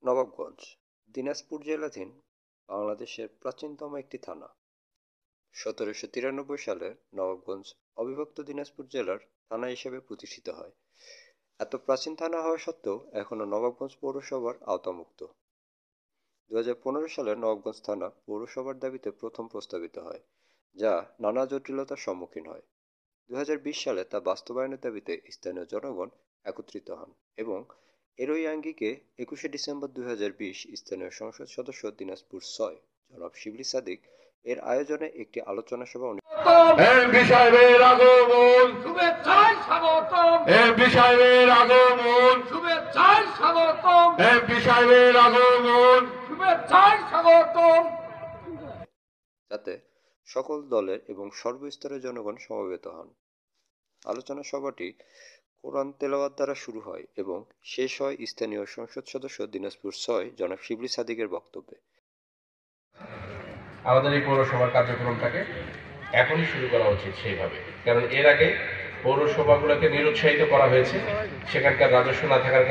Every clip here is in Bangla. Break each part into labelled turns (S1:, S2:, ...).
S1: নবাবগঞ্জ দিনাজপুর জেলাধীন বাংলাদেশের প্রাচীনতম একটি থানা। ১৭৯৩ সালে নবাবগঞ্জ অবিভক্ত দিনাজপুর জেলার থানা হিসেবে প্রতিষ্ঠিত হয়। এত প্রাচীন থানা হওয়া সত্ত্বেও এখনও নবাবগঞ্জ পৌরসভার আওতামুক্ত। ২০১৫ সালে নবাবগঞ্জ থানা পৌরসভার দাবিতে প্রথম প্রস্তাবিত হয়, যা নানা জটিলতার সম্মুখীন হয়। ২০২০ সালে তা বাস্তবায়নের দাবিতে স্থানীয় জনগণ একত্রিত হন এবং এরই আঙ্গিকে ২১শে ডিসেম্বর ২০২০ স্থানীয় সংসদ সদস্য দিনাজপুর-৬ জনাব শিবলী সাদিক এর আয়োজনে একটি আলোচনা সভা
S2: এমপি সাহেবের আগমন, শুভেচ্ছায় স্বাগতম। এমপি সাহেবের আগমন, শুভেচ্ছায় স্বাগতম। এমপি সাহেবের আগমন, শুভেচ্ছায় স্বাগতম।
S1: যাতে সকল দলের এবং সর্বস্তরের জনগণ সমবেত হন। আলোচনা সভাটি কোরআন তেলাওয়াত দ্বারা শুরু হয় এবং শেষ হয় স্থানীয় সংসদ সদস্য দিনাজপুর-৬ জনাব শিবলী সাদিকের বক্তব্যে।
S3: আমাদের এই পৌরসভার কার্যক্রমটাকে এখনই শুরু করা উচিত সেইভাবে, কারণ এর আগে পৌরসভাগুলোকে নিরুৎসাহিত করা হয়েছে সেখানকার রাজস্ব না থাকার।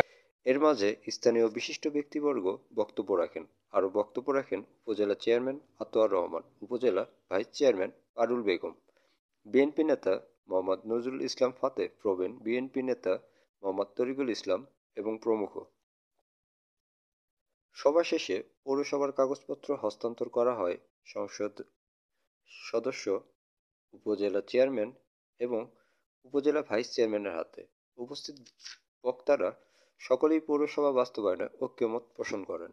S1: এর মাঝে স্থানীয় বিশিষ্ট ব্যক্তিবর্গ বক্তব্য রাখেন। আরও বক্তব্য রাখেন উপজেলা চেয়ারম্যান আতোয়ার রহমান, উপজেলা ভাইস চেয়ারম্যান পারুল বেগম, বিএনপি নেতা মোহাম্মদ নজরুল ইসলাম ফাতে, প্রবীণ বিএনপি নেতা মোহাম্মদ তরিকুল ইসলাম এবং প্রমুখ। সভা শেষে পৌরসভার কাগজপত্র হস্তান্তর করা হয় সংসদ সদস্য, উপজেলা চেয়ারম্যান এবং উপজেলা ভাইস চেয়ারম্যানের হাতে। উপস্থিত বক্তারা সকলেই পৌরসভা বাস্তবায়নে ঐক্যমত পোষণ করেন।